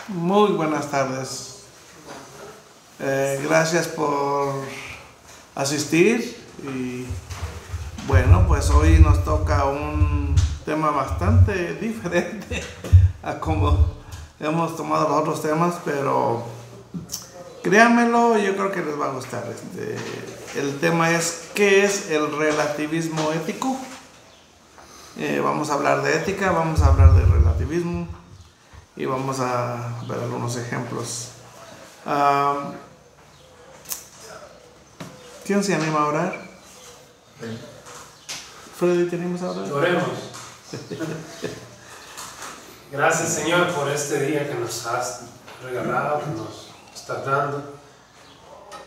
Muy buenas tardes. Gracias por asistir y bueno, pues hoy nos toca un tema bastante diferente a como hemos tomado los otros temas, pero créanmelo, yo creo que les va a gustar. El tema es ¿qué es el relativismo ético? Vamos a hablar de ética, vamos a hablar de relativismo y vamos a ver algunos ejemplos. ¿Quién se anima a orar? Freddy, ¿te animas a orar? Oremos. Gracias, Señor, por este día que nos has regalado, que nos estás dando.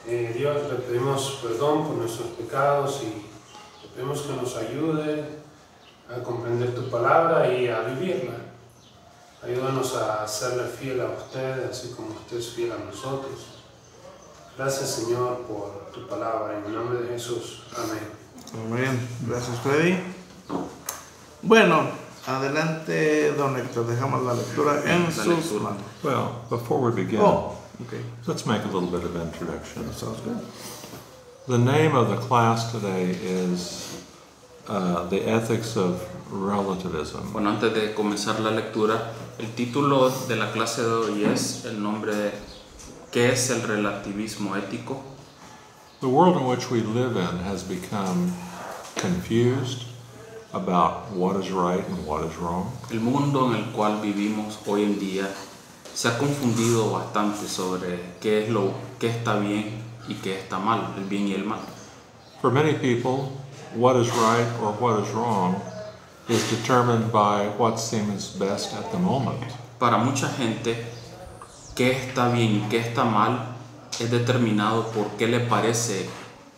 Dios, le pedimos perdón por nuestros pecados y le pedimos que nos ayude a comprender tu palabra y a vivirla. Ayúdanos a serle fiel a usted, así como usted es fiel a nosotros. Gracias, Señor, por tu palabra. En el nombre de Jesús. Amén. Amén. Gracias, Freddy. Bueno, adelante, don Héctor. Dejamos la lectura en sus manos. Well, before we begin, Okay. let's make a little bit of introduction. That sounds good. The name of the class today is The Ethics of Relativism. Bueno, antes de comenzar la lectura, el título de la clase de hoy es el nombre de ¿qué es el relativismo ético? The world in which we live in has become confused about what is right and what is wrong. El mundo en el cual vivimos hoy en día se ha confundido bastante sobre qué está bien y qué está mal, el bien y el mal. For many people, what is right or what is wrong is determined by what seems best at the moment. Para mucha gente, qué está bien y qué está mal es determinado por qué le parece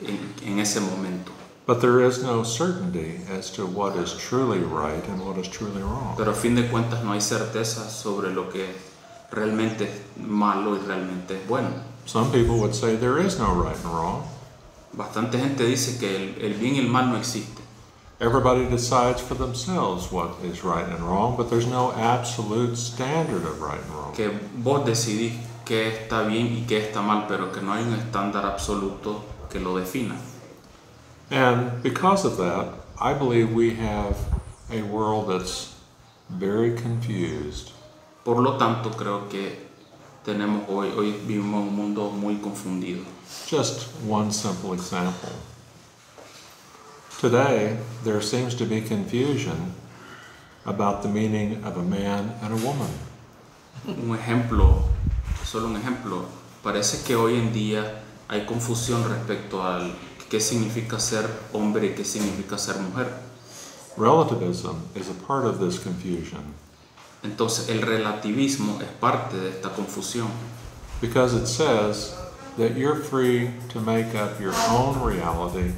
en ese momento. But there is no certainty as to what is truly right and what is truly wrong. Pero a fin de cuentas no hay certeza sobre lo que realmente es malo y realmente es bueno. Some people would say there is no right and wrong. Bastante gente dice que el bien y el mal no existe. Everybody decides for themselves what is right and wrong, but there's no absolute standard of right and wrong. Que vos decidís qué está bien y qué está mal, pero que no hay un estándar absoluto que lo defina. And because of that, I believe we have a world that's very confused. Por lo tanto, creo que hoy vivimos un mundo muy confundido. Just one simple example. Today, there seems to be confusion about the meaning of a man and a woman. Solo un ejemplo. Parece que hoy en día hay confusión respecto al qué significa ser hombre y qué significa ser mujer. Relativism is a part of this confusion. Entonces, el relativismo es parte de esta confusión. Because it says that you're free to make up your own reality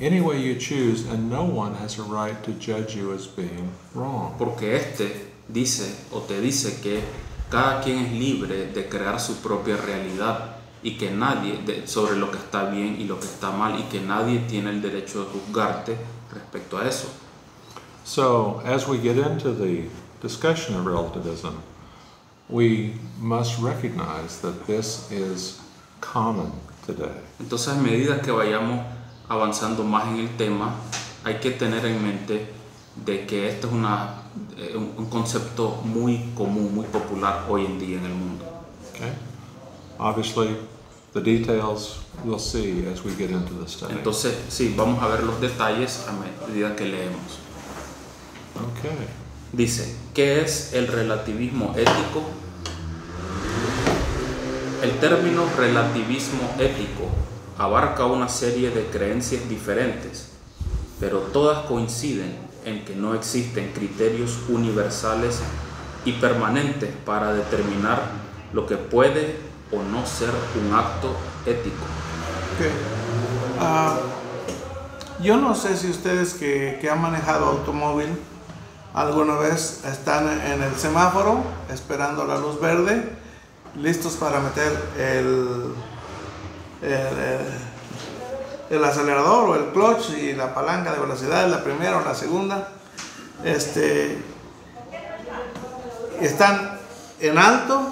any way you choose, and no one has a right to judge you as being wrong. Porque te dice que cada quien es libre de crear su propia realidad y que nadie, sobre lo que está bien y lo que está mal, y que nadie tiene el derecho de juzgarte respecto a eso. So, as we get into the discussion of relativism, we must recognize that this is common today. Entonces, a medida que vayamos avanzando más en el tema, hay que tener en mente de que este es un concepto muy común, muy popular hoy en día en el mundo. Okay? Obviously, the details we'll see as we get into the study. Entonces, sí, vamos a ver los detalles a medida que leemos. Okay. Dice, ¿qué es el relativismo ético? El término relativismo ético abarca una serie de creencias diferentes, pero todas coinciden en que no existen criterios universales y permanentes para determinar lo que puede o no ser un acto ético. Okay. Yo no sé si ustedes que han manejado automóvil alguna vez están en el semáforo esperando la luz verde, listos para meter el acelerador o el clutch y la palanca de velocidad, la primera o la segunda. Están en alto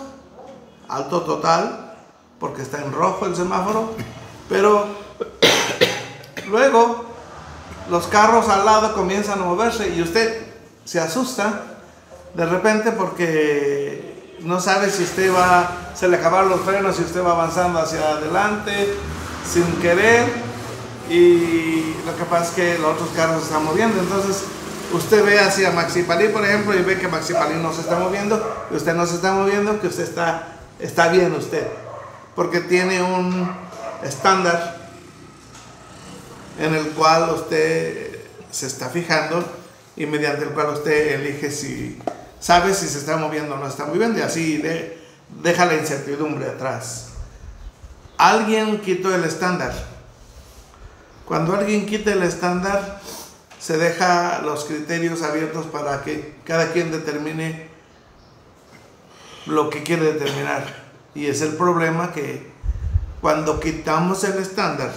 alto total, porque está en rojo el semáforo, pero luego los carros al lado comienzan a moverse y usted se asusta de repente porque no sabe si usted se le acabaron los frenos y usted va avanzando hacia adelante sin querer, y lo que pasa es que los otros carros se están moviendo. Entonces usted ve hacia Maxipalí, por ejemplo, y ve que Maxipalí no se está moviendo, que usted no se está moviendo, que usted está bien usted, porque tiene un estándar en el cual usted se está fijando y mediante el cual usted elige si sabe si se está moviendo o no se está moviendo, y así deja la incertidumbre atrás. Alguien quitó el estándar. Cuando alguien quita el estándar, se deja los criterios abiertos para que cada quien determine lo que quiere determinar. Y es el problema, que cuando quitamos el estándar,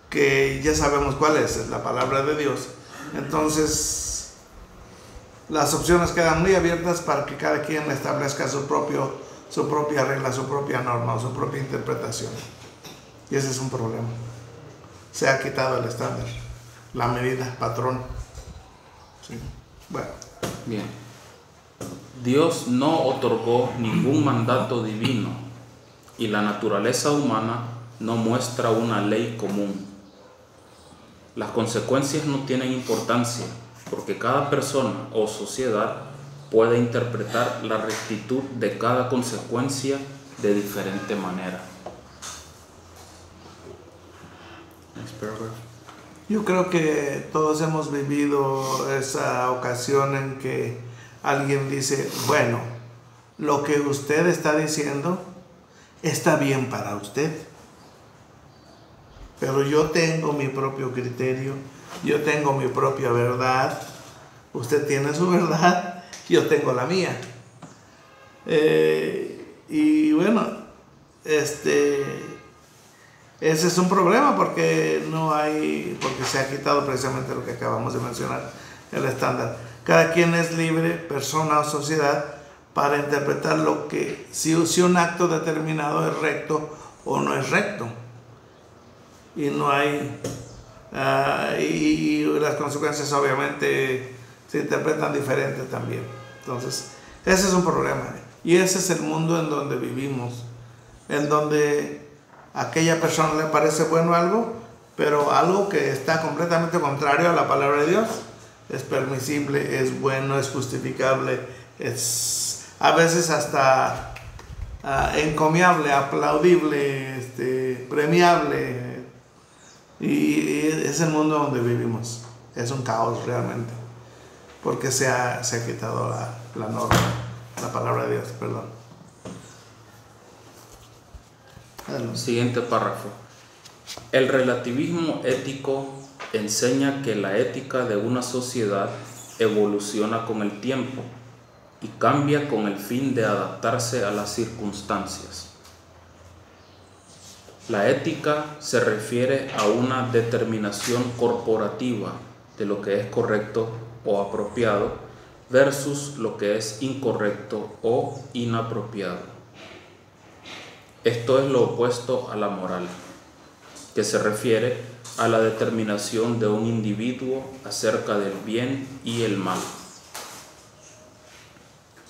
que ya sabemos cuál es la palabra de Dios, entonces las opciones quedan muy abiertas para que cada quien establezca su propia regla, su propia norma o su propia interpretación. Y ese es un problema. Se ha quitado el estándar, la medida, patrón. Sí. Bueno. Bien. Dios no otorgó ningún mandato divino y la naturaleza humana no muestra una ley común. Las consecuencias no tienen importancia porque cada persona o sociedad puede interpretar la rectitud de cada consecuencia de diferente manera. Yo creo que todos hemos vivido esa ocasión en que alguien dice, bueno, lo que usted está diciendo está bien para usted, pero yo tengo mi propio criterio, yo tengo mi propia verdad, usted tiene su verdad, yo tengo la mía. Y bueno, ese es un problema porque se ha quitado precisamente lo que acabamos de mencionar, el estándar. Cada quien es libre, persona o sociedad, para interpretar si un acto determinado es recto o no es recto. Y no hay, y las consecuencias obviamente se interpretan diferente también. Entonces, ese es un problema. Y ese es el mundo en donde vivimos, en donde a aquella persona le parece bueno algo, pero algo que está completamente contrario a la palabra de Dios es permisible, es bueno, es justificable, es a veces hasta encomiable, aplaudible, premiable. Y es el mundo donde vivimos. Es un caos realmente, porque se ha quitado la norma, la palabra de Dios, perdón. Siguiente párrafo. El relativismo ético enseña que la ética de una sociedad evoluciona con el tiempo y cambia con el fin de adaptarse a las circunstancias. La ética se refiere a una determinación corporativa de lo que es correcto o apropiado versus lo que es incorrecto o inapropiado. Esto es lo opuesto a la moral, que se refiere a la determinación de un individuo acerca del bien y el mal.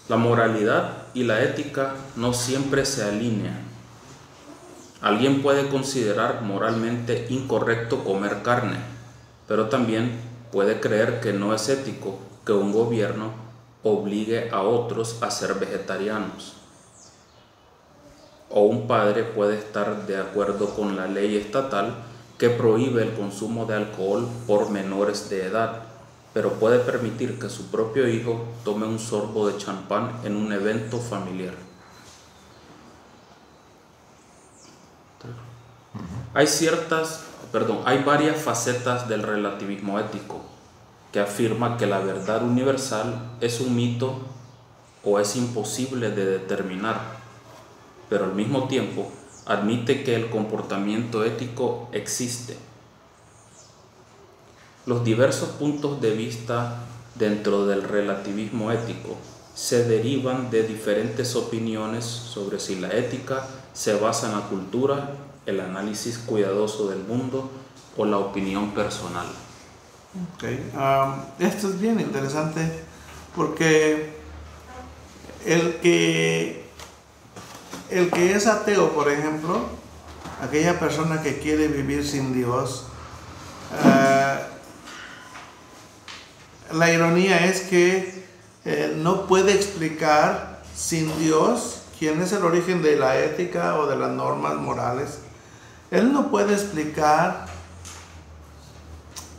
La moralidad y la ética no siempre se alinean. Alguien puede considerar moralmente incorrecto comer carne, pero también puede creer que no es ético que un gobierno obligue a otros a ser vegetarianos. O un padre puede estar de acuerdo con la ley estatal que prohíbe el consumo de alcohol por menores de edad, pero puede permitir que su propio hijo tome un sorbo de champán en un evento familiar. Hay varias facetas del relativismo ético que afirma que la verdad universal es un mito o es imposible de determinar, pero al mismo tiempo admite que el comportamiento ético existe. Los diversos puntos de vista dentro del relativismo ético se derivan de diferentes opiniones sobre si la ética se basa en la cultura, el análisis cuidadoso del mundo o la opinión personal. Okay. Esto es bien interesante porque el que es ateo, por ejemplo, aquella persona que quiere vivir sin Dios, la ironía es que no puede explicar sin Dios quién es el origen de la ética o de las normas morales. Él no puede explicar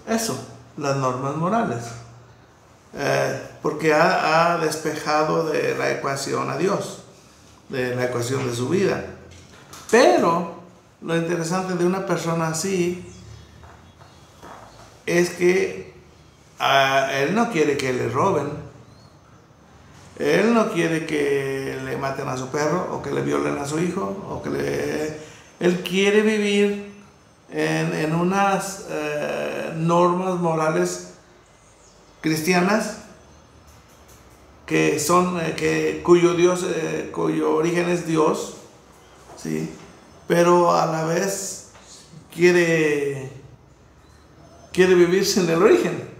eso, las normas morales, porque ha despejado de la ecuación a Dios, de la ecuación de su vida. Pero lo interesante de una persona así es que él no quiere que le roben, él no quiere que le maten a su perro o que le violen a su hijo, o él quiere vivir en unas normas morales cristianas que son cuyo origen es Dios, ¿sí? Pero a la vez quiere vivir sin el origen,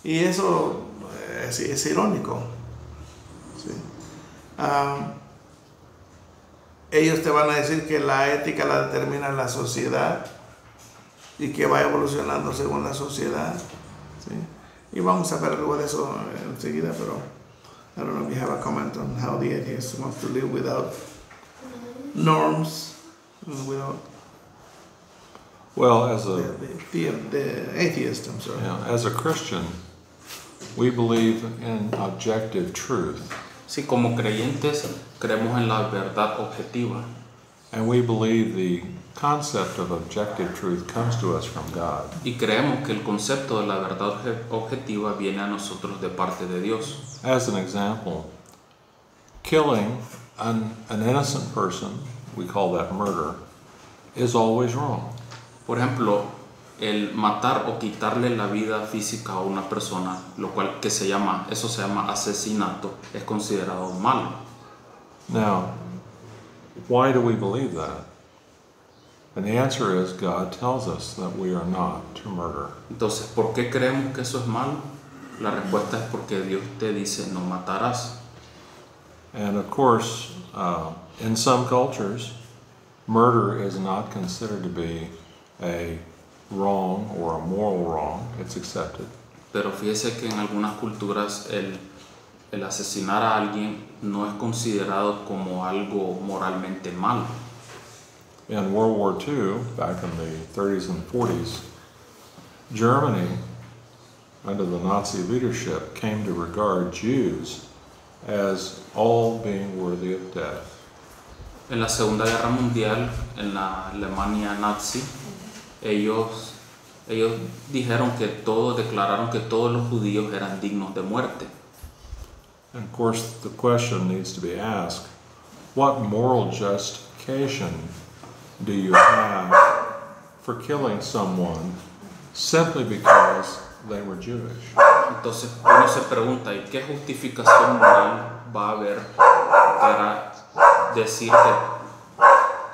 y eso es irónico, ¿sí? Ellos te van a decir que la ética la determina la sociedad y que va evolucionando según la sociedad, ¿sí? Y vamos a ver algo de eso enseguida, pero I don't know if you have a comment on how the atheist wants to live without norms, without Well, as a the atheist, I'm sorry. as a Christian, we believe in objective truth, Sí, como creyentes creemos en la verdad objetiva and we believe the concept of objective truth comes to us from God. y creemos que el concepto de la verdad objetiva viene a nosotros de parte de Dios. As an example, killing an innocent person, we call that murder, is always wrong. Por ejemplo, el matar o quitarle la vida física a una persona, lo cual eso se llama asesinato, es considerado malo. Now, why do we believe that? And the answer is God tells us that we are not to murder. Entonces, ¿por qué creemos que eso es malo? La respuesta es porque Dios te dice no matarás. And of course, in some cultures, murder is not considered to be a wrong or a moral wrong. It's accepted. Pero fíjese que en algunas culturas el asesinar a alguien no es considerado como algo moralmente malo. In World War II, back in the 30s and 40s, Germany, under the Nazi leadership, came to regard Jews as all being worthy of death. En la Segunda Guerra Mundial, en la Alemania nazi, ellos declararon que todos los judíos eran dignos de muerte. And of course, the question needs to be asked, what moral justification do you have for killing someone simply because they were Jewish? Entonces uno se pregunta, ¿y qué justificación moral va a haber para decir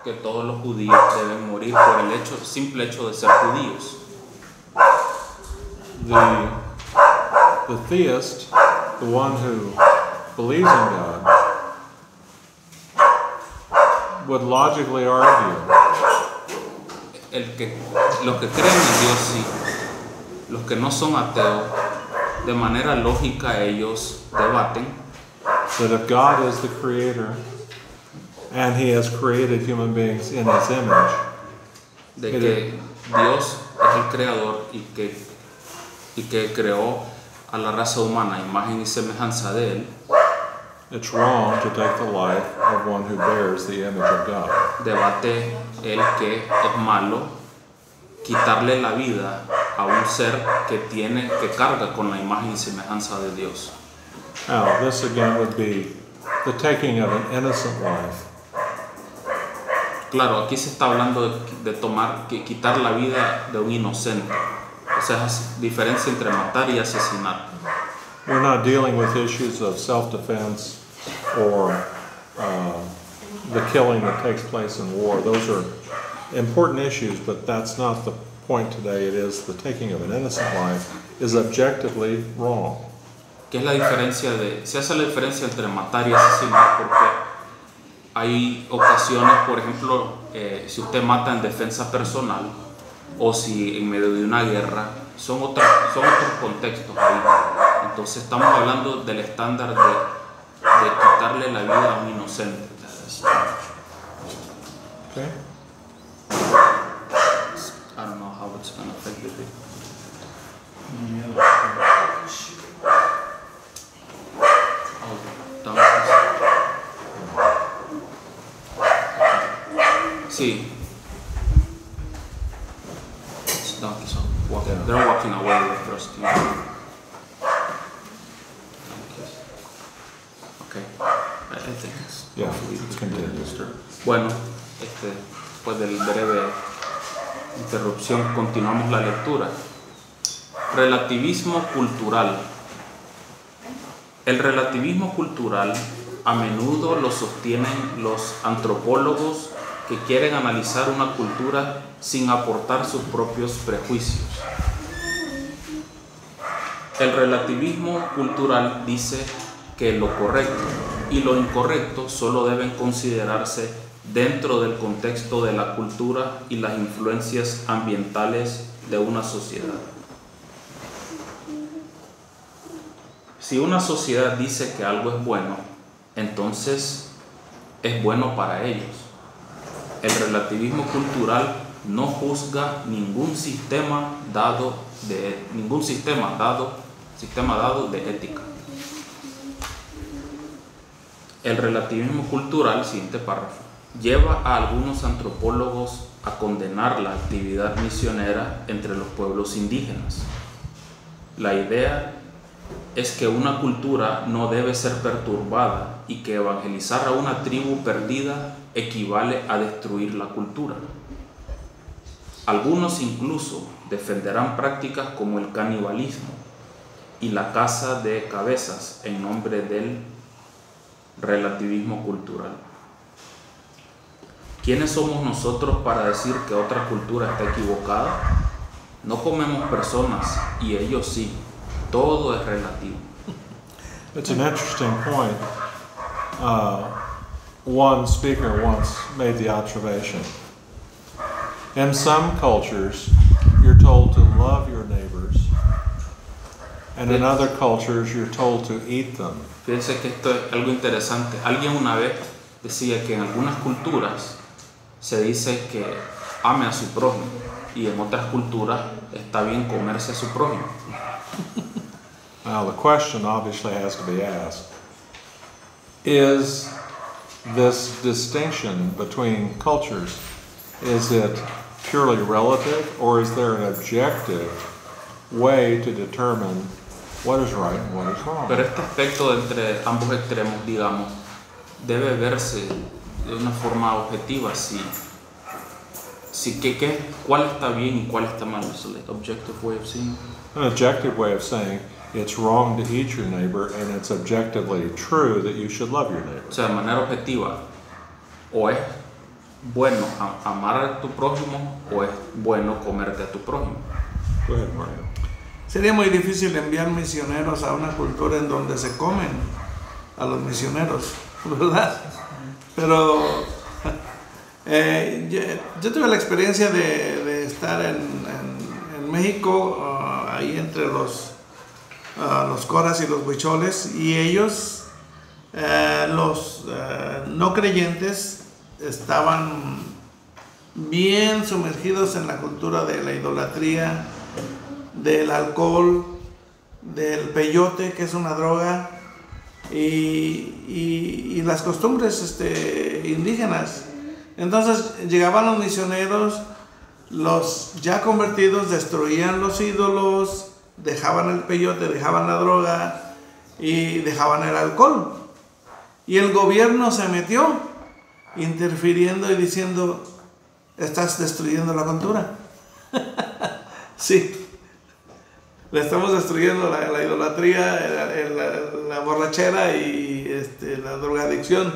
que todos los judíos deben morir por el simple hecho de ser judíos? The theist, the one who believes in God, would logically argue Los que creen en Dios sí, los que no son ateos, de manera lógica ellos debaten that if God is the creator and he has created human beings in his image, de que Dios es el creador y que creó a la raza humana, imagen y semejanza de él, it's wrong to take the life of one who bears the image of God. debate el que es malo quitarle la vida a un ser que carga con la imagen y semejanza de Dios. Now, this again would be the taking of an innocent life. Claro, aquí se está hablando de quitar la vida de un inocente. O sea, es diferencia entre matar y asesinar. we're not dealing with issues of self-defense or the killing that takes place in war. Those are important issues, but that's not the point today. It is the taking of an innocent life is objectively wrong. ¿Qué es la diferencia se hace la diferencia entre matar y asesinar? Porque hay ocasiones, por ejemplo, si usted mata en defensa personal o si en medio de una guerra, son otros contextos ahí. Entonces estamos hablando del estándar de quitarle la vida a un inocente. Okay. I don't know how it's going to affect the thing. Sí. It's donkeys walking. They're walking away with us. Okay. I think it's Continue. Bueno, después del breve interrupción continuamos la lectura. Relativismo cultural. El relativismo cultural a menudo lo sostienen los antropólogos que quieren analizar una cultura sin aportar sus propios prejuicios. El relativismo cultural dice que lo correcto y lo incorrecto solo deben considerarse dentro del contexto de la cultura y las influencias ambientales de una sociedad. Si una sociedad dice que algo es bueno, entonces es bueno para ellos. El relativismo cultural no juzga ningún sistema dado de ética. El relativismo cultural, siguiente párrafo, lleva a algunos antropólogos a condenar la actividad misionera entre los pueblos indígenas. La idea es que una cultura no debe ser perturbada y que evangelizar a una tribu perdida equivale a destruir la cultura. Algunos incluso defenderán prácticas como el canibalismo y la caza de cabezas en nombre del relativismo cultural. ¿Quiénes somos nosotros para decir que otra cultura está equivocada? No comemos personas y ellos sí. Todo es relativo. It's an interesting point. One speaker once made the observation. In some cultures, you're told to love your neighbors, and in other cultures, you're told to eat them. Fíjense que esto es algo interesante. Alguien una vez decía que en algunas culturas se dice que ame a su prójimo y en otras culturas está bien comerse a su prójimo. Now the question obviously has to be asked, is this distinction between cultures, is it purely relative, or is there an objective way to determine what is right and what is wrong? Pero este aspecto entre ambos extremos, digamos, debe verse de una forma objetiva, cuál está bien y cuál está mal. So like objective way of seeing. An objective way of saying it's wrong to eat your neighbor, and it's objectively true that you should love your neighbor. O sea, de manera objetiva, o es bueno amar a tu prójimo o es bueno comerte a tu prójimo. Go ahead, Mario. Sería muy difícil enviar misioneros a una cultura en donde se comen a los misioneros, ¿verdad? Pero yo tuve la experiencia de estar en México, ahí entre los coras y los huicholes, y ellos, los no creyentes, estaban bien sumergidos en la cultura de la idolatría, del alcohol, del peyote, que es una droga, y las costumbres indígenas. Entonces llegaban los misioneros, los ya convertidos destruían los ídolos, dejaban el peyote, dejaban la droga y dejaban el alcohol. Y el gobierno se metió, interfiriendo y diciendo: estás destruyendo la cultura. Sí. Le estamos destruyendo la idolatría, la borrachera y la drogadicción.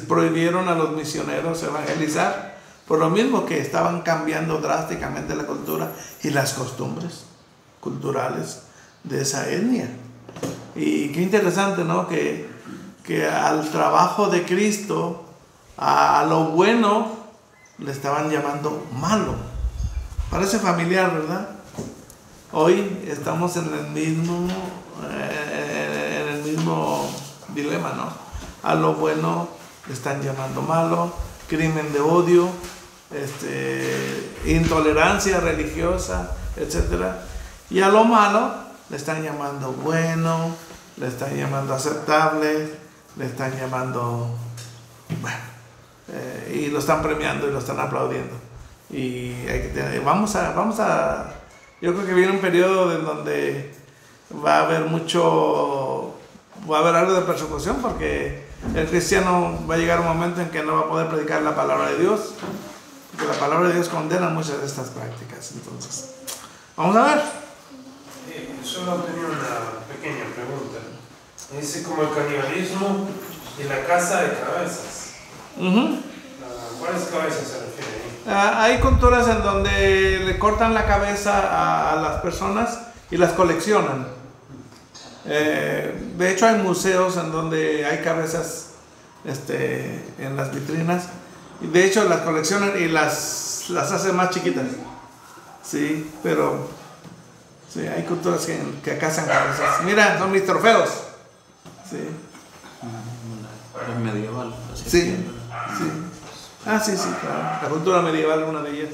Prohibieron a los misioneros evangelizar, por lo mismo que estaban cambiando drásticamente la cultura y las costumbres culturales de esa etnia. Y qué interesante, ¿no? Que al trabajo de Cristo, a lo bueno, le estaban llamando malo. Parece familiar, ¿verdad? Hoy estamos en el mismo dilema, ¿no? A lo bueno le están llamando malo, crimen de odio, intolerancia religiosa, etc. Y a lo malo le están llamando bueno, le están llamando aceptable, le están llamando bueno, y lo están premiando y lo están aplaudiendo. Y hay que tener, yo creo que viene un periodo en donde va a haber algo de persecución, porque el cristiano va a llegar un momento en que no va a poder predicar la palabra de Dios, porque la palabra de Dios condena muchas de estas prácticas. Entonces, vamos a ver. Solo tenía una pequeña pregunta. Dice como el canibalismo y la caza de cabezas. ¿Cuáles cabezas se refiere ahí? Hay culturas en donde le cortan la cabeza a las personas y las coleccionan. De hecho, hay museos en donde hay cabezas en las vitrinas. Y de hecho, las coleccionan y las hacen más chiquitas. Sí, pero sí, hay culturas que cazan cabezas. Mira, son mis trofeos. Sí. Es medieval. Sí, sí. Sí, claro. La cultura medieval es una de ellas.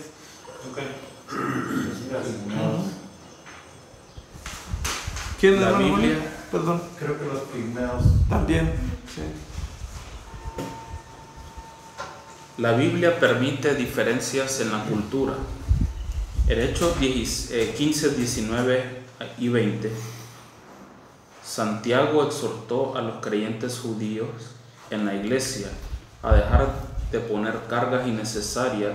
¿Quién La es Biblia? Perdón. Creo que los pigmeos. También, sí. La Biblia permite diferencias en la cultura. En Hechos 15, 19 y 20, Santiago exhortó a los creyentes judíos en la iglesia a dejar de poner cargas innecesarias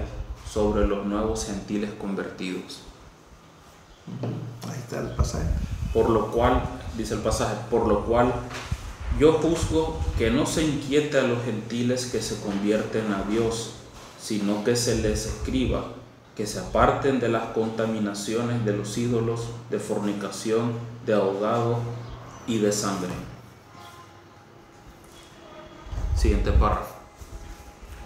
sobre los nuevos gentiles convertidos. Ahí está el pasaje. Por lo cual, dice el pasaje, por lo cual yo juzgo que no se inquiete a los gentiles que se convierten a Dios, sino que se les escriba que se aparten de las contaminaciones de los ídolos, de fornicación, de ahogado y de sangre. Siguiente párrafo.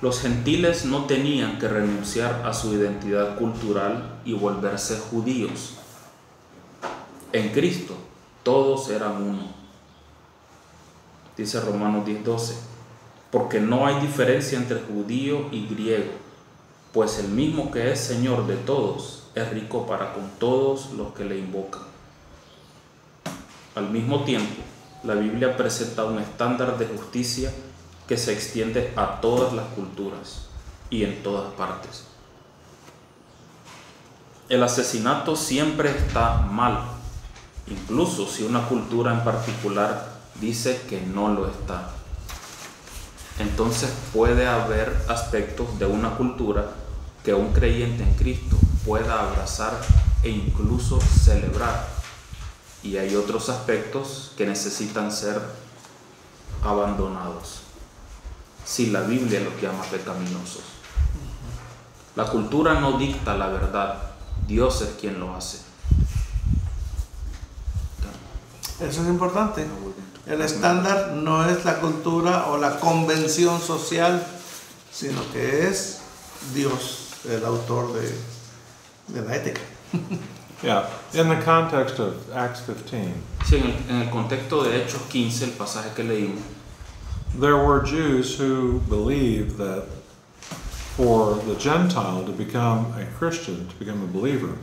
Los gentiles no tenían que renunciar a su identidad cultural y volverse judíos. En Cristo todos eran uno. Dice Romanos 10:12, porque no hay diferencia entre judío y griego, pues el mismo que es Señor de todos es rico para con todos los que le invocan. Al mismo tiempo, la Biblia presenta un estándar de justicia que se extiende a todas las culturas y en todas partes. El asesinato siempre está mal, incluso si una cultura en particular dice que no lo está. Entonces puede haber aspectos de una cultura que un creyente en Cristo pueda abrazar e incluso celebrar, y hay otros aspectos que necesitan ser abandonados si la Biblia los llama pecaminosos. La cultura no dicta la verdad, Dios es quien lo hace. Eso es importante. El estándar no es la cultura o la convención social, sino que es Dios, el autor de la ética. Yeah, in the context of Acts 15, Sí, en el contexto de Hechos 15, el pasaje que leímos, there were Jews who believed that for the Gentile to become a Christian, to become a believer,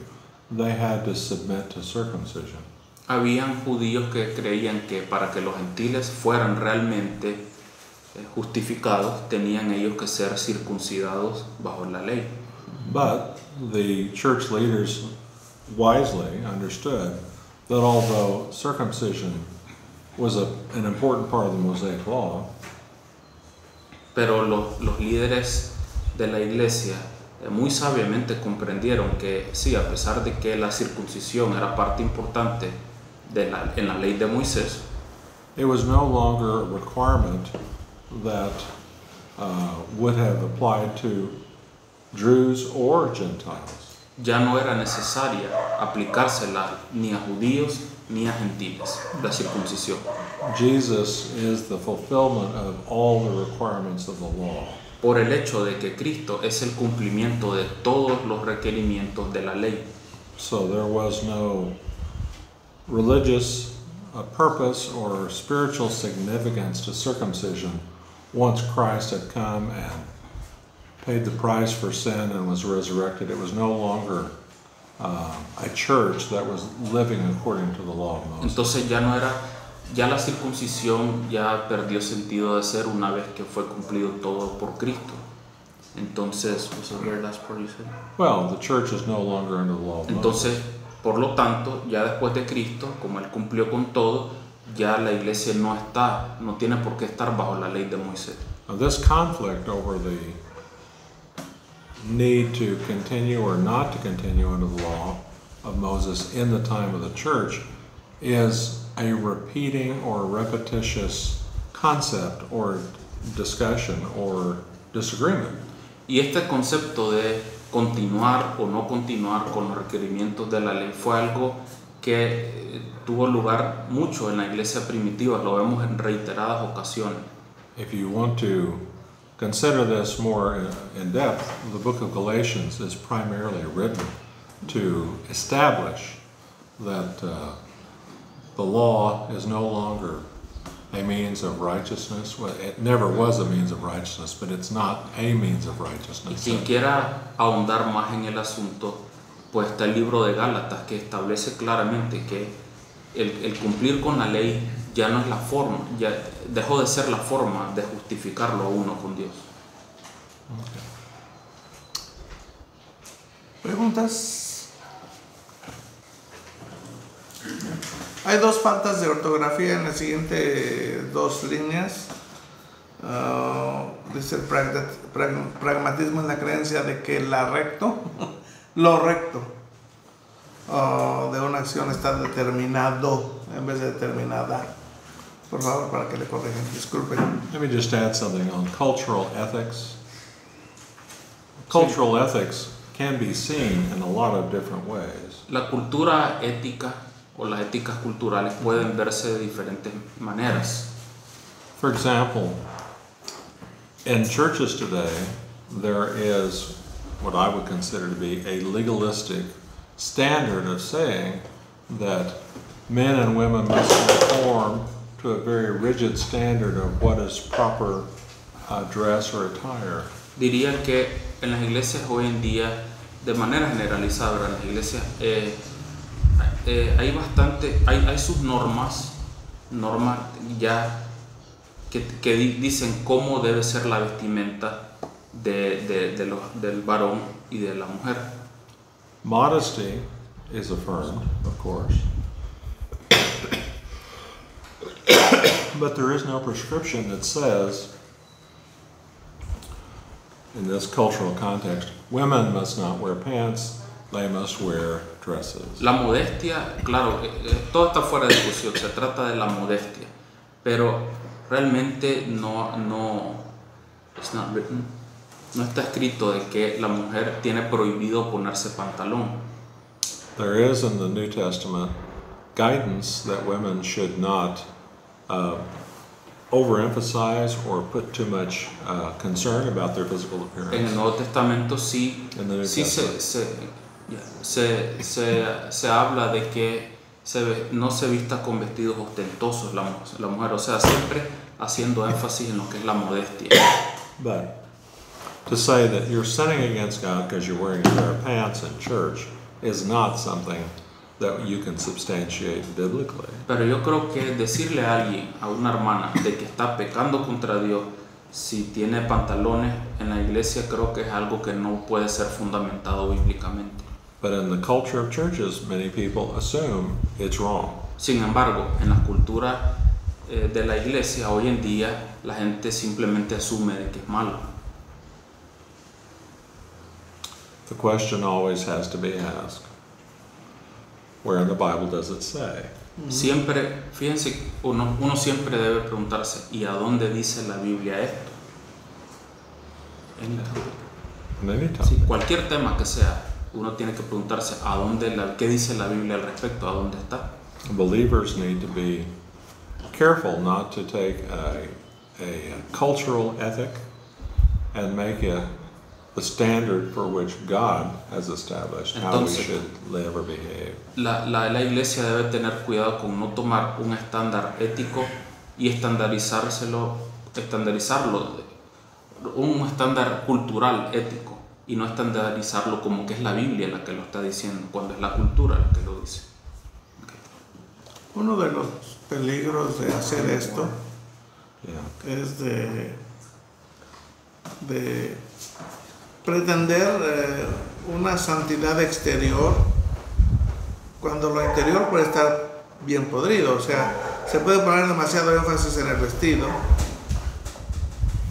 they had to submit to circumcision. habían judíos que creían que para que los gentiles fueran realmente justificados, tenían ellos que ser circuncidados bajo la ley. But the church leaders wisely understood that although circumcision was an important part of the Mosaic Law, Pero los líderes de la iglesia muy sabiamente comprendieron que sí, a pesar de que la circuncisión era parte importante en la ley de Moisés, it was no longer a requirement that would have applied to Jews or Gentiles. ya no era necesaria aplicársela ni a judíos ni a gentiles, la circuncisión. Jesus is the fulfillment of all the requirements of the law. Por el hecho de que Cristo es el cumplimiento de todos los requerimientos de la ley. So there was no religious purpose or spiritual significance to circumcision once Christ had come and paid the price for sin and was resurrected. It was no longer a church that was living according to the law of Moses. Entonces ya la circuncisión ya perdió sentido de ser una vez que fue cumplido todo por Cristo. Entonces, what's the very last part you said? Well, the church is no longer under the law of Moses. Entonces, por lo tanto, ya después de Cristo, como Él cumplió con todo, ya la iglesia no tiene por qué estar bajo la ley de Moisés. Now, this conflict over the need to continue or not to continue under the law of Moses in the time of the church is a repeating or repetitious concept or discussion or disagreement. Y este concepto de continuar o no continuar con los requerimientos de la ley fue algo que tuvo lugar mucho en la iglesia primitiva, lo vemos en reiteradas ocasiones. If you want to consider this more in depth, the book of Galatians is primarily written to establish that the law is no longer a means of righteousness. Well, it never was a means of righteousness, but it's not a means of Y righteousness. quien quiera ahondar más en el asunto, pues está el libro de Gálatas que establece claramente que el cumplir con la ley ya no es la forma, ya dejó de ser la forma de justificarlo a uno con Dios. ¿Preguntas? Hay dos faltas de ortografía en las siguientes dos líneas. Dice el pragmatismo en la creencia de que lo recto de una acción está determinado en vez de determinada. Por favor, para que le corrijan, disculpen. Let me just add something on cultural ethics. Cultural ethics can be seen in a lot of different ways. La cultura ética o las éticas culturales pueden verse de diferentes maneras. For example, in churches today, there is what I would consider to be a legalistic standard of saying that men and women must conform to a very rigid standard of what is proper dress or attire. Diría que en las iglesias hoy en día, de manera generalizada, en las iglesias hay sus normas ya que dicen cómo debe ser la vestimenta del varón y de la mujer. Modesty is affirmed, of course. But there is no prescription that says, in this cultural context, women must not wear pants, they must wear dresses. La modestia, claro, todo está fuera de discusión, se trata de la modestia, pero realmente no está escrito de que la mujer tiene prohibido ponerse pantalón. There is in the New Testament guidance that women should not overemphasize or put too much concern about their physical appearance. En el Nuevo Testamento sí se habla de que no se vista con vestidos ostentosos la mujer, o sea, siempre haciendo énfasis en lo que es la modestia. But to say that you're sinning against God because you're wearing a pair of pants in church is not something that you can substantiate biblically. Pero yo creo que decirle a alguien, a una hermana, de que está pecando contra Dios si tiene pantalones en la iglesia, creo que es algo que no puede ser fundamentado bíblicamente. But in the culture of churches, many people assume it's wrong. Sin embargo, en la cultura de la iglesia hoy en día, la gente simplemente asume de que es malo. The question always has to be asked, where in the Bible does it say? Siempre, fíjense, uno siempre debe preguntarse, ¿y a dónde dice la Biblia esto? In any Sí, topic. cualquier tema que sea, uno tiene que preguntarse qué dice la Biblia al respecto, a dónde está. Believers need to be careful not to take a cultural ethic and make it the standard for which God has established how we Entonces, should live or behave. La iglesia debe tener cuidado con no tomar un estándar ético y estandarizarlo, un estándar cultural ético, y no estandarizarlo como que es la Biblia la que lo está diciendo, cuando es la cultura la que lo dice. Uno de los peligros de hacer esto Yeah. es de pretender una santidad exterior cuando lo interior puede estar bien podrido. O sea, se puede poner demasiado énfasis en el vestido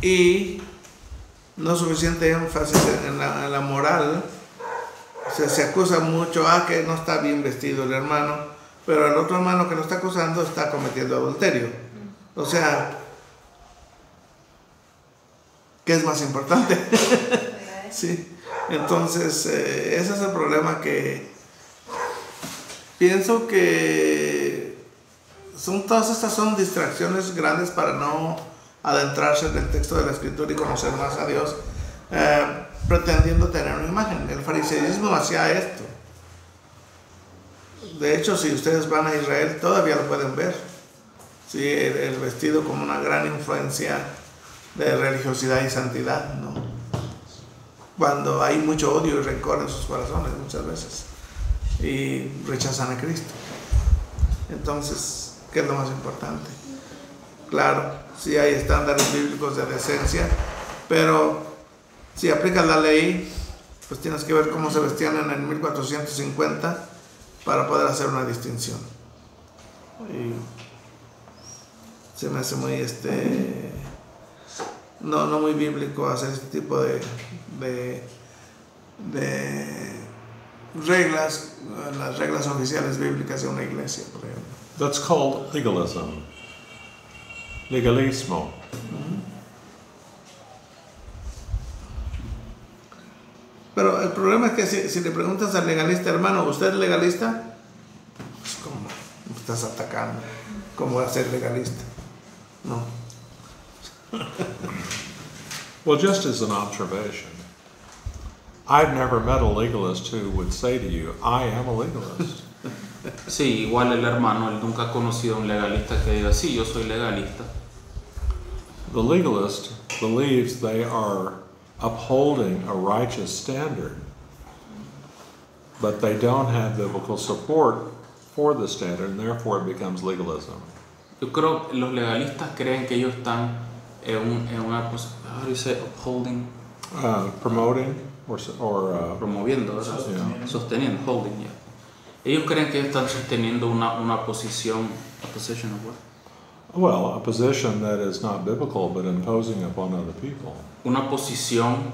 y no suficiente énfasis en la moral. O sea, se acusa mucho que no está bien vestido el hermano, pero el otro hermano que lo está acusando está cometiendo adulterio. O sea, ¿qué es más importante? Sí. Entonces, ese es el problema, que pienso que todas estas son distracciones grandes para no adentrarse en el texto de la Escritura y conocer más a Dios, pretendiendo tener una imagen. El fariseísmo hacía esto. De hecho, si ustedes van a Israel, todavía lo pueden ver. Sí, el vestido como una gran influencia de religiosidad y santidad, ¿no? Cuando hay mucho odio y rencor en sus corazones muchas veces y rechazan a Cristo. Entonces, ¿qué es lo más importante? Claro, sí hay estándares bíblicos de decencia, pero si aplicas la ley, pues tienes que ver cómo se vestían en el 1450 para poder hacer una distinción. Y se me hace muy no muy bíblico hacer este tipo de reglas, las reglas oficiales bíblicas de una iglesia, por ejemplo. That's called legalism. Legalismo. Pero el problema es que si le preguntas al legalista, hermano, ¿usted es legalista? Pues, ¿cómo? Me estás atacando. ¿Cómo va a ser legalista? No. Well, just as an observation, I've never met a legalist who would say to you, I am a legalist. Sí, igual el hermano, él nunca ha conocido a un legalista que diga, sí, yo soy legalista. The legalist believes they are upholding a righteous standard, but they don't have biblical support for the standard, and therefore it becomes legalism. Yo creo que los legalistas creen que ellos están en una cosa, how do you say, upholding, Promoting or promoviendo, ¿verdad? Yeah. Sosteniendo, holding, yeah. Ellos creen que ellos están sosteniendo una posición, a position of what? well, a position that is not biblical but imposing upon other people. Una posición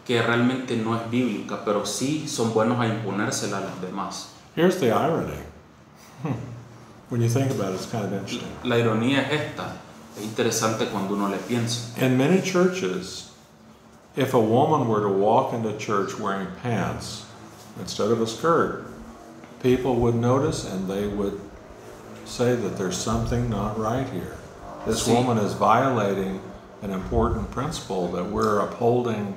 que realmente no es bíblica, pero sí son buenos a imponérsela a los demás. Here's the irony. When you think about it, it's kind of interesting. La ironía es esta, es interesante cuando uno le piensa. In many churches, if a woman were to walk into church wearing pants instead of a skirt, people would notice and they would say that there's something not right here. This Sí. woman is violating an important principle that we're upholding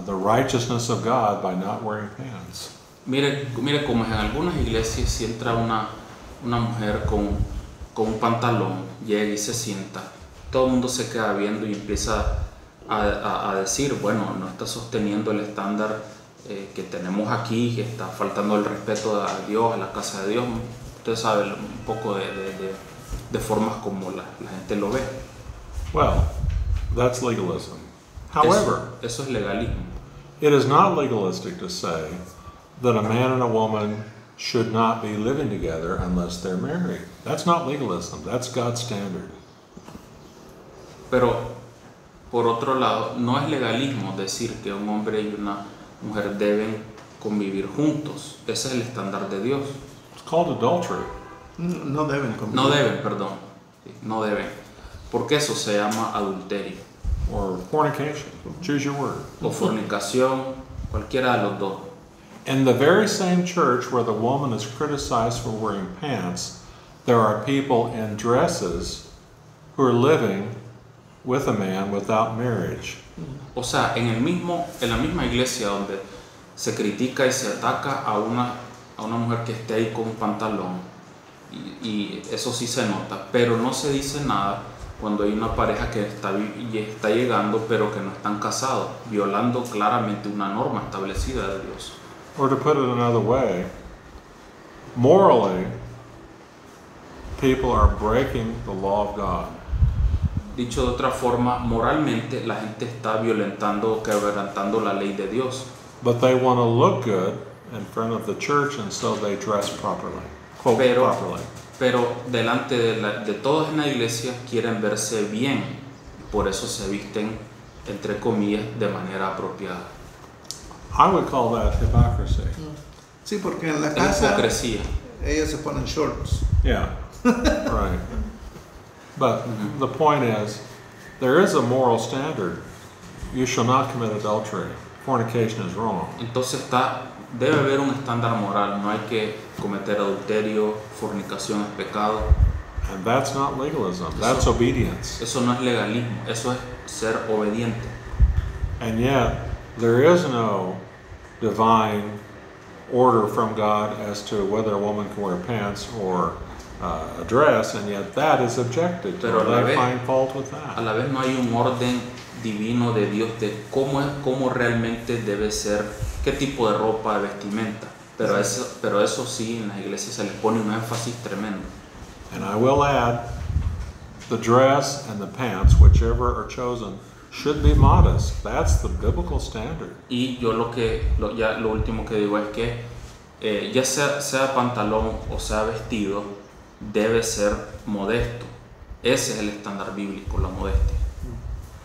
the righteousness of God by not wearing pants. Mire como en algunas iglesias si entra una mujer con un pantalón, llega y se sienta, todo el mundo se queda viendo y empieza a decir, bueno, no está sosteniendo el estándar que tenemos aquí, que está faltando el respeto a Dios, a la casa de Dios. Usted sabe un poco de formas como la gente lo ve. Well, that's legalism. However, Eso es legalismo. it is not legalistic to say that a man and a woman should not be living together unless they're married. That's not legalism. That's God's standard. Pero, por otro lado, no es legalismo decir que un hombre y una mujer deben convivir juntos. Ese es el estándar de Dios. It's called adultery. No deben convivir. No deben, perdón. Sí, no deben. Porque eso se llama adulterio. Or fornication. Choose your word. O fornicación, cualquiera de los dos. In the very same church where the woman is criticized for wearing pants, there are people in dresses who are living with a man without marriage. O sea, en la misma iglesia donde se critica y se ataca a una mujer que esté ahí con un pantalón, y eso sí se nota, pero no se dice nada cuando hay una pareja que está llegando pero que no están casados, violando claramente una norma establecida de Dios. Or to put it another way, morally, people are breaking the law of God. Dicho de otra forma, moralmente la gente está violentando o quebrantando la ley de Dios. But they want to look good in front of the church, and so they dress properly. Quote, properly. Pero delante de todos en la iglesia quieren verse bien, por eso se visten, entre comillas, de manera apropiada. I would call that hypocrisy. Sí, porque en la Es casa hipocresía. ellos se ponen shorts. Yeah, right. But the point is, there is a moral standard. You shall not commit adultery. Fornication is wrong. Entonces debe haber un estándar moral, no hay que cometer adulterio, fornicación es pecado. And that's not legalism, that's obedience. Eso no es legalismo, eso es ser obediente. And yet, there is no divine order from God as to whether a woman can wear pants or a dress, and yet that is objected to. Pero a la They vez- find fault with A that. la vez no hay un orden divino de Dios de cómo realmente debe ser, qué tipo de ropa, de vestimenta. Pero eso sí, en las iglesias se les pone un énfasis tremendo. And I will add, the dress and the pants, whichever are chosen, should be modest. That's the biblical standard. Y yo lo último que digo es que ya sea pantalón o sea vestido, debe ser modesto. Ese es el estándar bíblico, la modestia.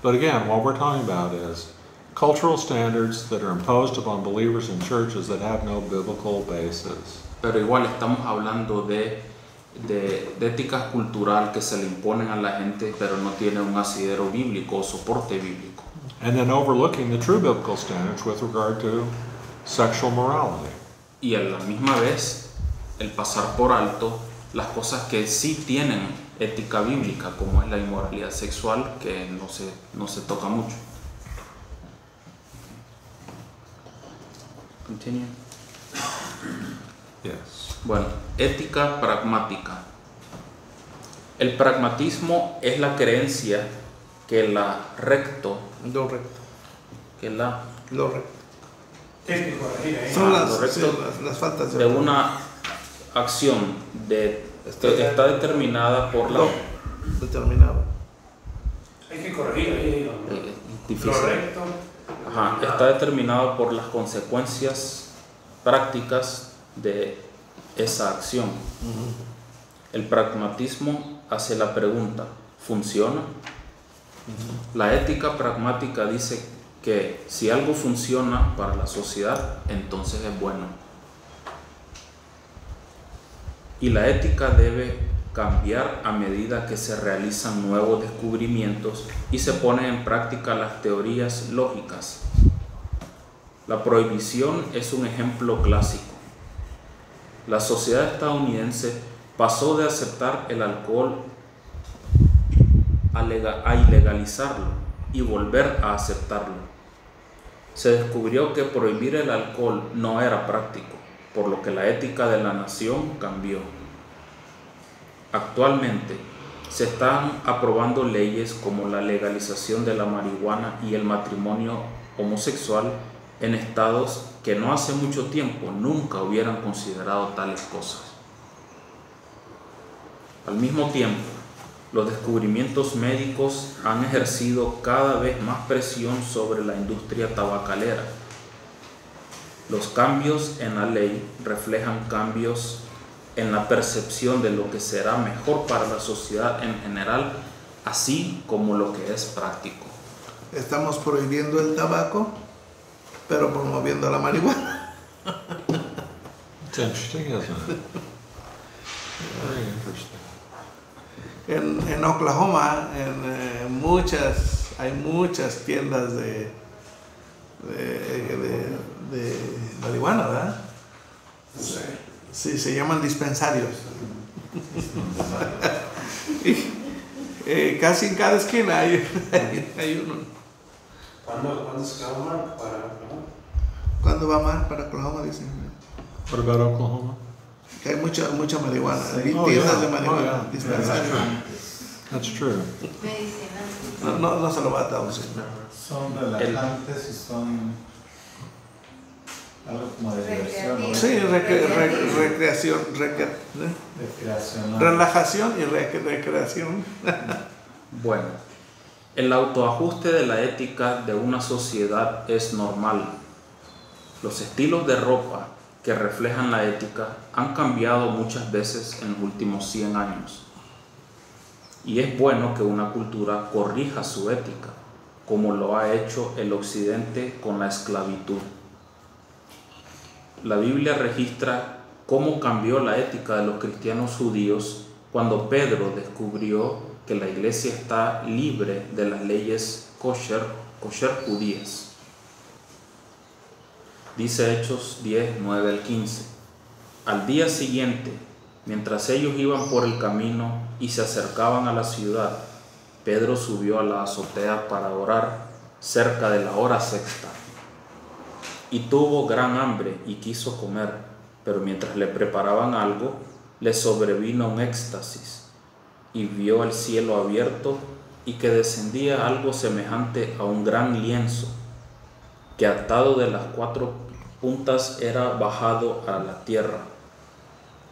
But again, what we're talking about is cultural standards that are imposed upon believers in churches that have no biblical basis. Pero igual estamos hablando de ética cultural que se le imponen a la gente, pero no tiene un asidero bíblico o soporte bíblico. And then overlooking the true biblical standards with regard to sexual morality. Y a la misma vez el pasar por alto las cosas que sí tienen ética bíblica, como es la inmoralidad sexual, que no se toca mucho. Continue. Yes. Bueno, ética pragmática. El pragmatismo es la creencia que la Lo recto. Lo recto. Tienes que corregir ahí. Son las, correcto. sí, las faltas de una acción que está determinada por la... determinado. Hay que corregir ahí. difícil. Correcto. Ajá, está determinado por las consecuencias prácticas de esa acción. El pragmatismo hace la pregunta, ¿funciona? La ética pragmática dice que si algo funciona para la sociedad, entonces es bueno. Y la ética debe cambiar a medida que se realizan nuevos descubrimientos y se ponen en práctica las teorías lógicas. La prohibición es un ejemplo clásico. La sociedad estadounidense pasó de aceptar el alcohol a ilegalizarlo y volver a aceptarlo. Se descubrió que prohibir el alcohol no era práctico, por lo que la ética de la nación cambió. Actualmente se están aprobando leyes como la legalización de la marihuana y el matrimonio homosexual en estados que no hace mucho tiempo nunca hubieran considerado tales cosas. Al mismo tiempo, los descubrimientos médicos han ejercido cada vez más presión sobre la industria tabacalera. Los cambios en la ley reflejan cambios en la percepción de lo que será mejor para la sociedad en general, así como lo que es práctico. Estamos prohibiendo el tabaco pero promoviendo la marihuana. It's interesting, isn't it? Very interesting. En Oklahoma hay muchas tiendas de marihuana, ¿verdad? Sí, se llaman dispensarios. Y, casi en cada esquina hay uno. ¿Cuándo se quedó Mark para Oklahoma? ¿Cuándo va Mark para Oklahoma? Dicen. What about Oklahoma? Que hay mucha marihuana. Sí. Tiendas de marihuana, dispensarios. That's true. No se lo va a traducir. Son relajantes y son algo como de diversión. ¿No? Sí, recreación, Recreacional. relajación y recreación. Bueno, el autoajuste de la ética de una sociedad es normal. Los estilos de ropa que reflejan la ética han cambiado muchas veces en los últimos 100 años. Y es bueno que una cultura corrija su ética, como lo ha hecho el Occidente con la esclavitud. La Biblia registra cómo cambió la ética de los cristianos judíos cuando Pedro descubrió que la iglesia está libre de las leyes kosher judías. Dice Hechos 10, 9 al 15. Al día siguiente, mientras ellos iban por el camino y se acercaban a la ciudad, Pedro subió a la azotea para orar cerca de la hora sexta. Y tuvo gran hambre y quiso comer, pero mientras le preparaban algo, le sobrevino un éxtasis, y vio el cielo abierto y que descendía algo semejante a un gran lienzo, que atado de las 4 puntas era bajado a la tierra,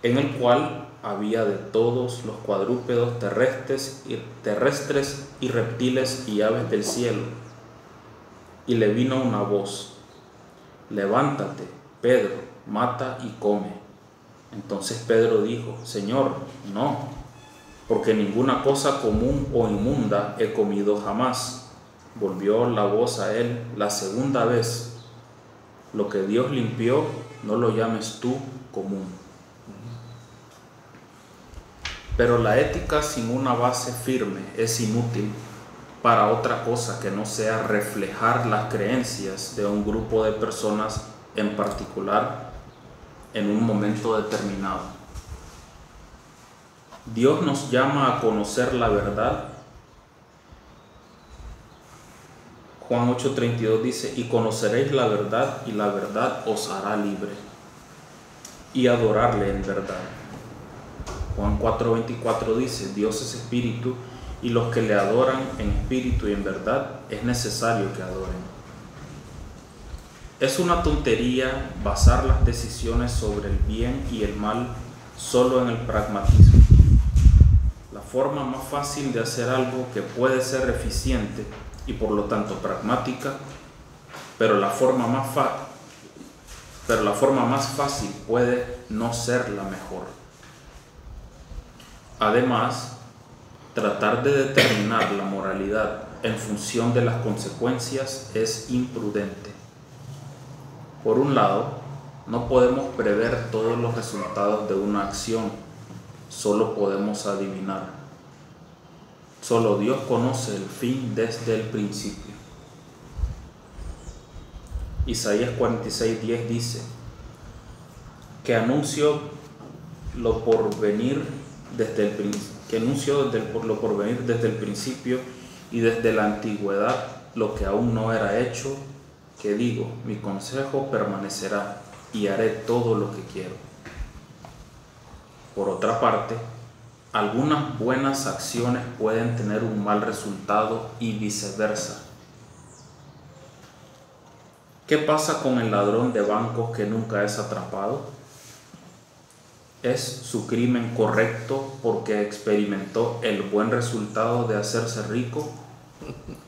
en el cual había de todos los cuadrúpedos terrestres y reptiles y aves del cielo. Y le vino una voz: levántate, Pedro, mata y come. Entonces Pedro dijo: Señor, no, porque ninguna cosa común o inmunda he comido jamás. Volvió la voz a él la segunda vez: lo que Dios limpió, no lo llames tú común. Pero la ética sin una base firme es inútil para otra cosa que no sea reflejar las creencias de un grupo de personas en particular en un momento determinado. Dios nos llama a conocer la verdad. Juan 8:32 dice: y conoceréis la verdad, y la verdad os hará libre. Y adorarle en verdad. Juan 4:24 dice: Dios es espíritu, y los que le adoran en espíritu y en verdad es necesario que adoren. Es una tontería basar las decisiones sobre el bien y el mal solo en el pragmatismo. La forma más fácil de hacer algo que puede ser eficiente y por lo tanto pragmática, pero la forma más fácil puede no ser la mejor. Además, tratar de determinar la moralidad en función de las consecuencias es imprudente. Por un lado, no podemos prever todos los resultados de una acción, solo podemos adivinar. Solo Dios conoce el fin desde el principio. Isaías 46:10 dice: que anunció lo porvenir desde el principio y desde la antigüedad lo que aún no era hecho, que digo, mi consejo permanecerá y haré todo lo que quiero. Por otra parte, algunas buenas acciones pueden tener un mal resultado y viceversa. ¿Qué pasa con el ladrón de bancos que nunca es atrapado? ¿Es su crimen correcto porque experimentó el buen resultado de hacerse rico?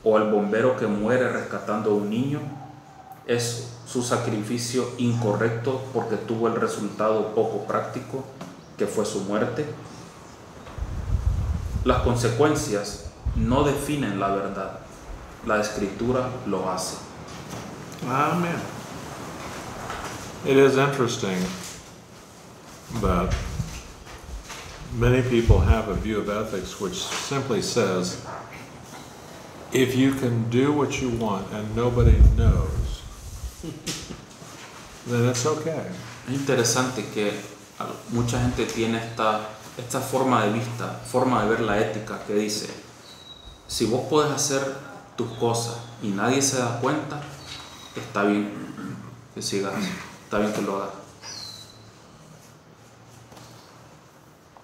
¿O el bombero que muere rescatando a un niño? ¿Es su sacrificio incorrecto porque tuvo el resultado poco práctico, que fue su muerte? Las consecuencias no definen la verdad, la Escritura lo hace. Amén. It is interesting that many people have a view of ethics which simply says, if you can do what you want and nobody knows, then it's okay. Es interesante que mucha gente tiene esta forma de vista, forma de ver la ética que dice, si vos podés hacer tus cosas y nadie se da cuenta, está bien que sigas, está bien que lo hagas.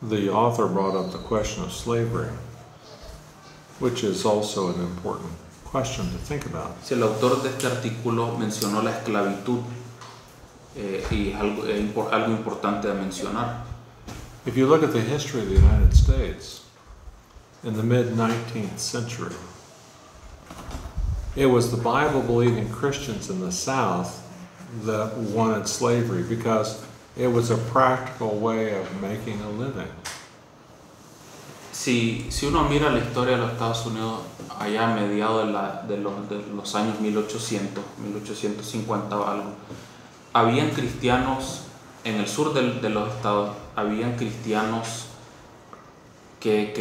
The author brought up the question of slavery, which is also an important question to think about. Si el autor de este artículo mencionó la esclavitud y es algo importante de mencionar. If you look at the history of the United States, in the mid-19th century, it was the Bible-believing Christians in the South that wanted slavery because it was a practical way of making a living. Si uno mira la historia de los Estados Unidos allá a mediados de los años 1800, 1850 o algo, habían cristianos en el sur de los estados, habían cristianos que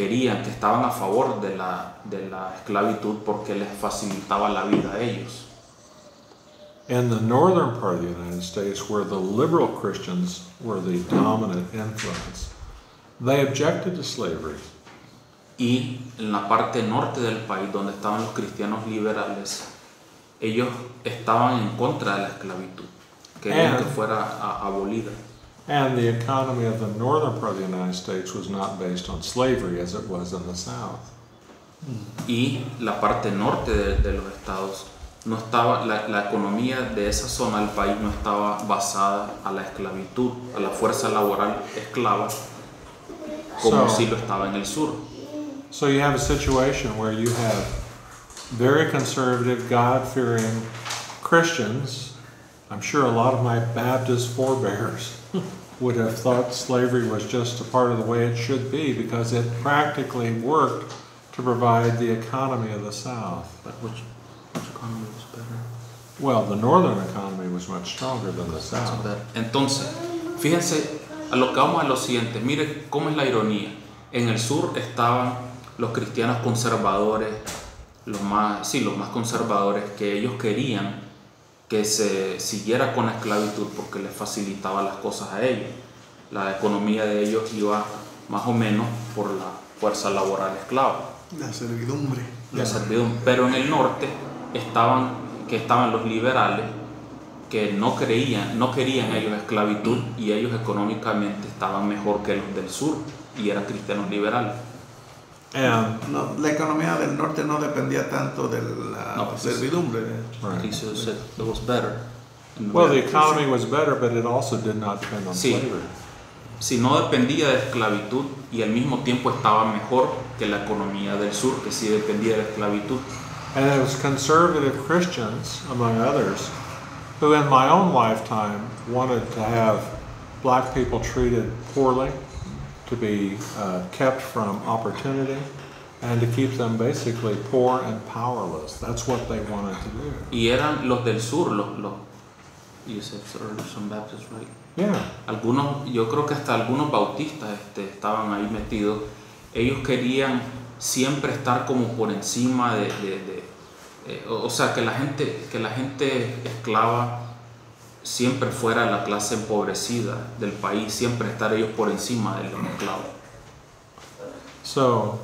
estaban a favor de la esclavitud porque les facilitaba la vida a ellos. In the northern part of the United States, where the liberal Christians were the dominant influence, they objected to slavery. Y en la parte norte del país, donde estaban los cristianos liberales, ellos estaban en contra de la esclavitud, querían que fuera abolida. And the economy of the northern part of the United States was not based on slavery as it was in the South. Y la parte norte de los estados no estaba, la economía de esa zona del país no estaba basada a la esclavitud, a la fuerza laboral esclava, como si lo estaba en el sur. So you have a situation where you have very conservative, God-fearing Christians. I'm sure a lot of my Baptist forebears would have thought slavery was just a part of the way it should be because it practically worked to provide the economy of the South. But which economy was better? Well, the northern economy was much stronger than the South. Entonces, fíjense a lo que vamos a lo siguiente. Mire cómo es la ironía. En el sur estaban los cristianos conservadores, los más conservadores, que ellos querían que se siguiera con la esclavitud porque les facilitaba las cosas a ellos. La economía de ellos iba más o menos por la fuerza laboral esclava. La servidumbre. Pero en el norte estaban los liberales que no querían ellos esclavitud y ellos económicamente estaban mejor que los del sur y eran cristianos liberales. No, la economía del norte no dependía tanto de la servidumbre. Right. He said it was better. Well, the economy was better, but it also did not depend on slavery. Si no dependía de esclavitud y al mismo tiempo estaba mejor que la economía del sur, que sí dependía de esclavitud. And it was conservative Christians, among others, who in my own lifetime wanted to have black people treated poorly, to be kept from opportunity, and to keep them basically poor and powerless. That's what they wanted to do. Y eran los del sur, you said some Baptists, right? Yeah. Yo creo que hasta algunos bautistas estaban ahí metidos. Ellos querían siempre estar como por encima o sea, que la gente esclava siempre fuera la clase empobrecida del país, siempre estar ellos por encima de los esclavos. So,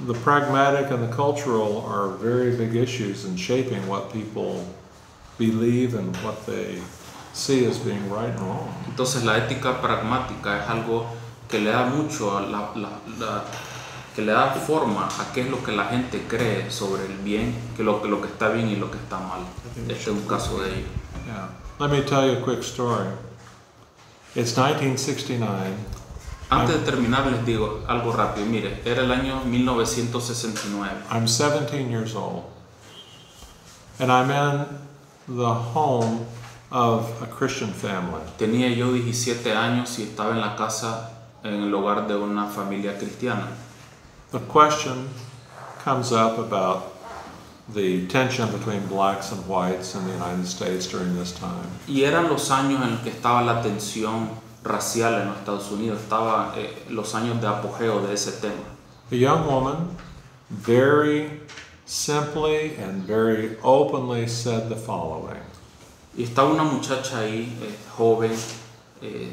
the pragmatic and the cultural are very big issues in shaping what people believe and what they see as being right and wrong. Entonces la ética pragmática es algo que le da mucho que le da forma a qué es lo que la gente cree sobre el bien, que lo que está bien y lo que está mal. Este es un caso de ello. Yeah. Let me tell you a quick story. It's 1969. Antes de terminar les digo algo rápido. Mire, era el año 1969. I'm 17 years old. And I'm in the home of a Christian family. Tenía yo 17 años y estaba en la casa, en el hogar de una familia cristiana. The question comes up about the tension between blacks and whites in the United States during this time. Y eran los años en los que estaba la tensión racial en los Estados Unidos, estaba los años de apogeo de ese tema. A young woman very simply and very openly said the following. Y estaba una muchacha ahí, joven,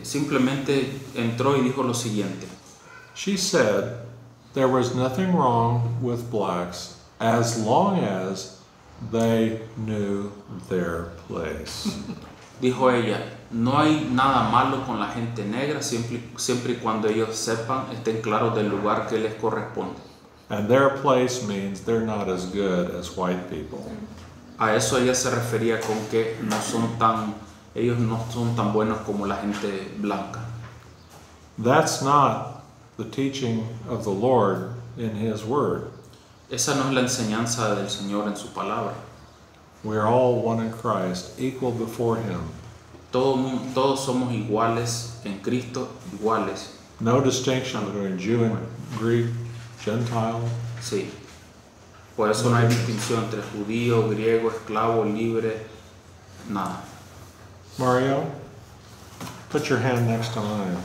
simplemente entró y dijo lo siguiente. She said there was nothing wrong with blacks as long as they knew their place. Dijo ella, no hay nada malo con la gente negra siempre y cuando ellos sepan, estén claros del lugar que les corresponde. And their place means they're not as good as white people. A eso ella se refería con que ellos no son tan buenos como la gente blanca. That's not the teaching of the Lord in His Word. Esa no es la enseñanza del Señor en su palabra. We are all one in Christ, equal before Him. Todos somos iguales en Cristo, iguales. No distinction between Jew and Greek, Gentile. Sí. Por eso no hay distinción entre judío, griego, esclavo, libre, nada. Mario, put your hand next to mine.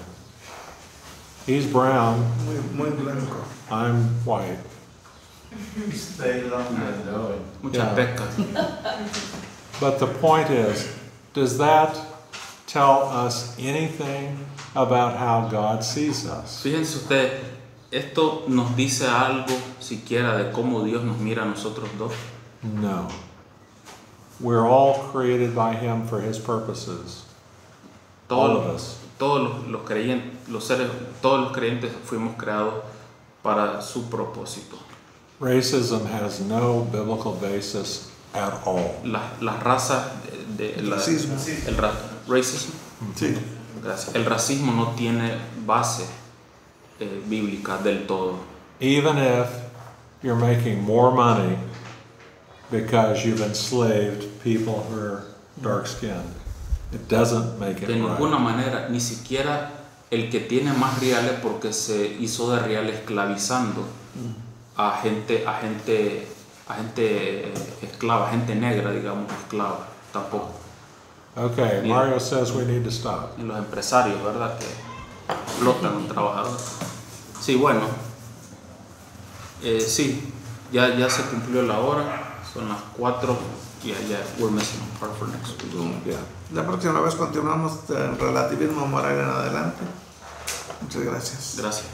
He's brown, Muy blanco. I'm white. Stay longer though. Muchas Yeah. pecas. But the point is, does that tell us anything about how God sees us? Fíjense ustedes, ¿esto nos dice algo siquiera de cómo Dios nos mira a nosotros dos? No. We're all created by Him for His purposes. All of us. Todos los creyentes fuimos creados para su propósito. Racism has no biblical basis at all. Las razas Racismo. racism, Sí. gracias. El racismo no tiene base bíblica del todo. Even if you're making more money because you've enslaved people who are dark-skinned, it doesn't make it De ninguna right. manera, ni siquiera el que tiene más reales porque se hizo de real esclavizando a gente esclava, gente negra, digamos, esclava, tampoco. Okay, Mario says we need to stop. Y los empresarios, ¿verdad? Que explotan a un trabajador. Sí, bueno, sí, ya se cumplió la hora, son las 4 y ya we're missing a part for next week. Yeah. La próxima vez continuamos en relativismo moral en adelante. Muchas gracias. Gracias.